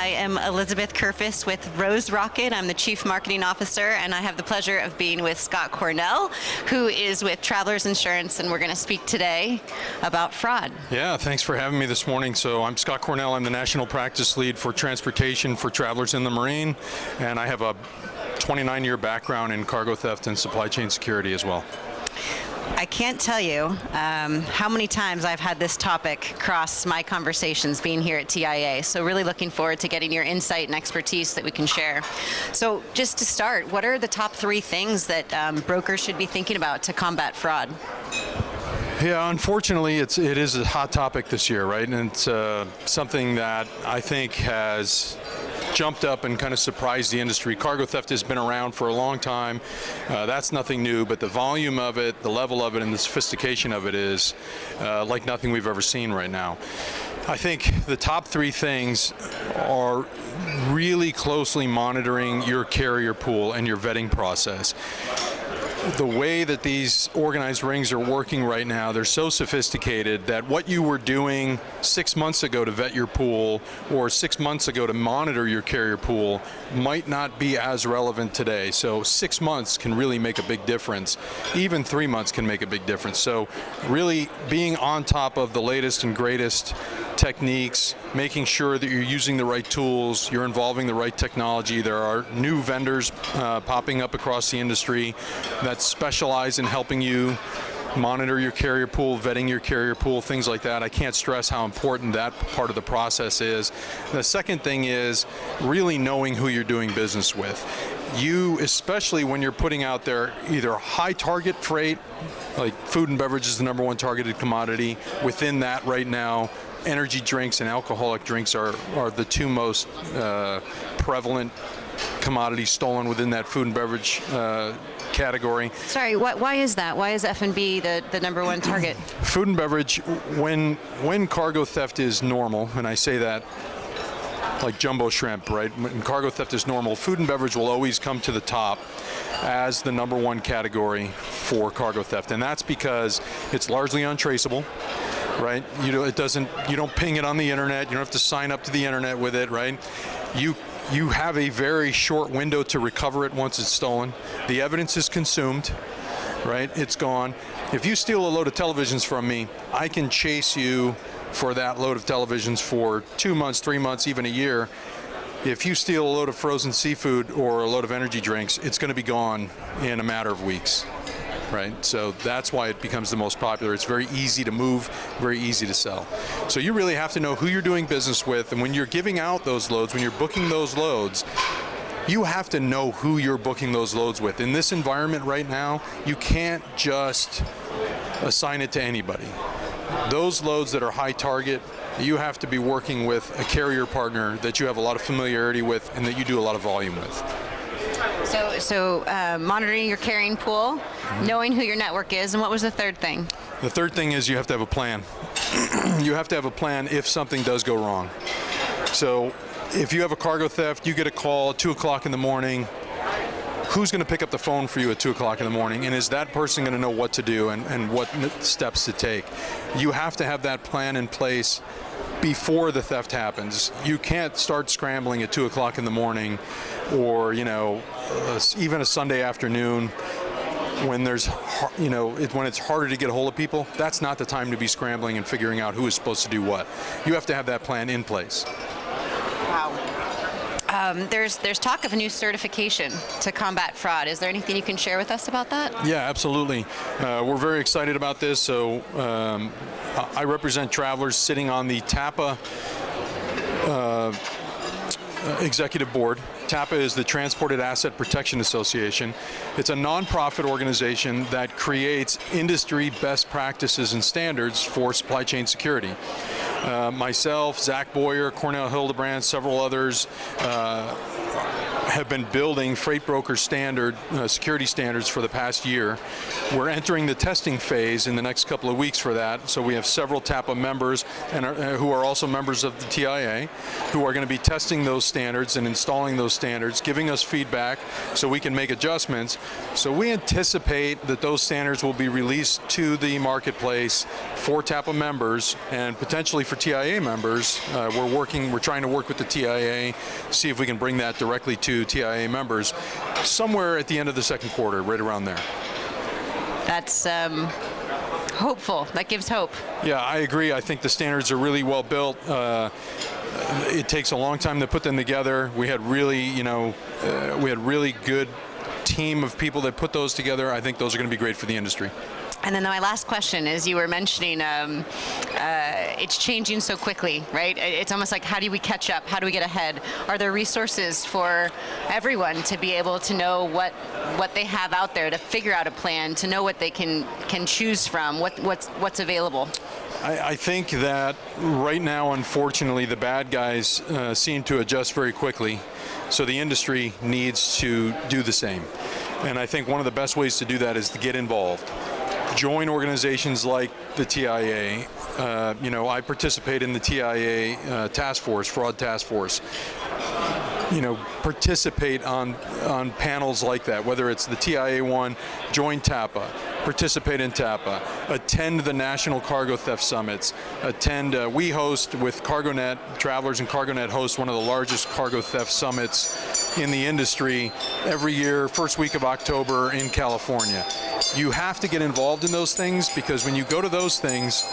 I am Elizabeth Kerfis with Rose Rocket. I'm the Chief Marketing Officer, and I have the pleasure of being with Scott Cornell, who is with Travelers Insurance, and we're going to speak today about fraud. Yeah, thanks for having me this morning. So I'm Scott Cornell. I'm the National Practice Lead for Transportation for Travelers in the Marine, and I have a 29-year background in cargo theft and supply chain security as well. I can't tell you how many times I've had this topic cross my conversations being here at TIA, so really looking forward to getting your insight and expertise that we can share. So just to start, what are the top 3 things that brokers should be thinking about to combat fraud? Yeah, unfortunately, it is a hot topic this year, right? And it's something that I think has jumped up and kind of surprised the industry. Cargo theft has been around for a long time. That's nothing new, but the volume of it, the level of it, and the sophistication of it is like nothing we've ever seen right now. I think the top 3 things are really closely monitoring your carrier pool and your vetting process. The way that these organized rings are working right now, they're so sophisticated that what you were doing 6 months ago to vet your pool or 6 months ago to monitor your carrier pool might not be as relevant today. So 6 months can really make a big difference. Even 3 months can make a big difference. So really being on top of the latest and greatest techniques, making sure that you're using the right tools, you're involving the right technology. There are new vendors popping up across the industry that specialize in helping you monitor your carrier pool, vetting your carrier pool, things like that. I can't stress how important that part of the process is. The second thing is really knowing who you're doing business with. You, especially when you're putting out there either high target freight, like food and beverage is the #1 targeted commodity. Within that right now, energy drinks and alcoholic drinks are the 2 most prevalent commodities stolen within that food and beverage category. Sorry, why is that? Why is F&B the #1 target? Food and beverage, when cargo theft is normal, and I say that like jumbo shrimp, right? When cargo theft is normal, food and beverage will always come to the top as the #1 category for cargo theft, and that's because it's largely untraceable. Right? You don't ping it on the internet. You don't have to sign up to the internet with it, right? You have a very short window to recover it once it's stolen. The evidence is consumed, right? It's gone. If you steal a load of televisions from me, I can chase you for that load of televisions for 2 months, 3 months, even a year. If you steal a load of frozen seafood or a load of energy drinks, it's going to be gone in a matter of weeks. Right? So that's why it becomes the most popular. It's very easy to move, very easy to sell. So you really have to know who you're doing business with, and when you're giving out those loads, when you're booking those loads, you have to know who you're booking those loads with. In this environment right now, you can't just assign it to anybody. Those loads that are high target, you have to be working with a carrier partner that you have a lot of familiarity with and that you do a lot of volume with. So monitoring your carrying pool, knowing who your network is, and what was the third thing? The third thing is you have to have a plan. You have to have a plan if something does go wrong. So if you have a cargo theft, you get a call at 2 o'clock in the morning, who's going to pick up the phone for you at 2 o'clock in the morning? And is that person going to know what to do and what steps to take? You have to have that plan in place before the theft happens. You can't start scrambling at 2 o'clock in the morning or, even a Sunday afternoon when when it's harder to get a hold of people. That's not the time to be scrambling and figuring out who is supposed to do what. You have to have that plan in place. Wow. There's talk of a new certification to combat fraud. Is there anything you can share with us about that? Yeah, absolutely. We're very excited about this. So I represent Travelers sitting on the TAPA executive board. TAPA is the Transported Asset Protection Association. It's a nonprofit organization that creates industry best practices and standards for supply chain security. Myself, Zach Boyer, Cornell Hildebrand, several others have been building freight broker standard security standards for the past year. We're entering the testing phase in the next couple of weeks for that. So we have several TAPA members and who are also members of the TIA who are going to be testing those standards and installing those standards, giving us feedback so we can make adjustments. So we anticipate that those standards will be released to the marketplace for TAPA members and potentially for TIA members. We're trying to work with the TIA, see if we can bring that directly to TIA members somewhere at the end of the second quarter, right around there. That's hopeful. That gives hope. Yeah, I agree. I think the standards are really well built. It takes a long time to put them together. We had really good team of people that put those together. I think those are going to be great for the industry. And then my last question is, you were mentioning it's changing so quickly, right? It's almost like, how do we catch up? How do we get ahead? Are there resources for everyone to be able to know what they have out there, to figure out a plan, to know what they can choose from, what's available? I think that right now, unfortunately, the bad guys seem to adjust very quickly, so the industry needs to do the same. And I think one of the best ways to do that is to get involved. Join organizations like the TIA. I participate in the TIA task force, fraud task force. Participate on panels like that, whether it's the TIA one, join TAPA, participate in TAPA, attend the National Cargo Theft Summits, we host with CargoNet, Travelers and CargoNet host one of the largest cargo theft summits in the industry every year, first week of October in California. You have to get involved in those things, because when you go to those things,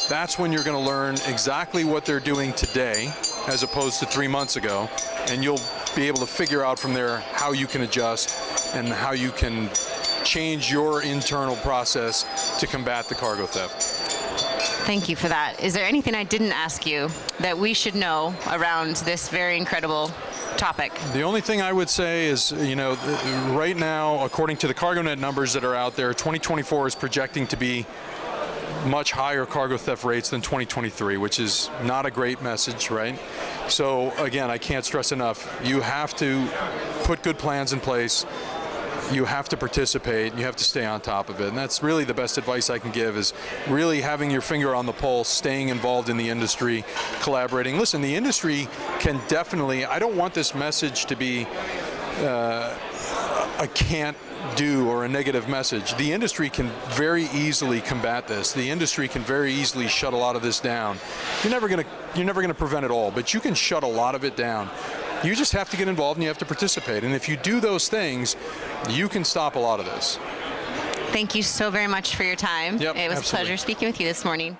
that's when you're going to learn exactly what they're doing today as opposed to 3 months ago, and you'll be able to figure out from there how you can adjust and how you can change your internal process to combat the cargo theft. Thank you for that. Is there anything I didn't ask you that we should know around this very incredible topic? The only thing I would say is, right now, according to the CargoNet numbers that are out there, 2024 is projecting to be much higher cargo theft rates than 2023, which is not a great message, right? So again, I can't stress enough, you have to put good plans in place. You have to participate, and you have to stay on top of it. And that's really the best advice I can give, is really having your finger on the pulse, staying involved in the industry, collaborating. Listen, the industry can definitely, I don't want this message to be a can't do or a negative message. The industry can very easily combat this. The industry can very easily shut a lot of this down. You're never going to prevent it all, but you can shut a lot of it down. You just have to get involved and you have to participate. And if you do those things, you can stop a lot of this. Thank you so very much for your time. Yep, it was absolutely. a pleasure speaking with you this morning.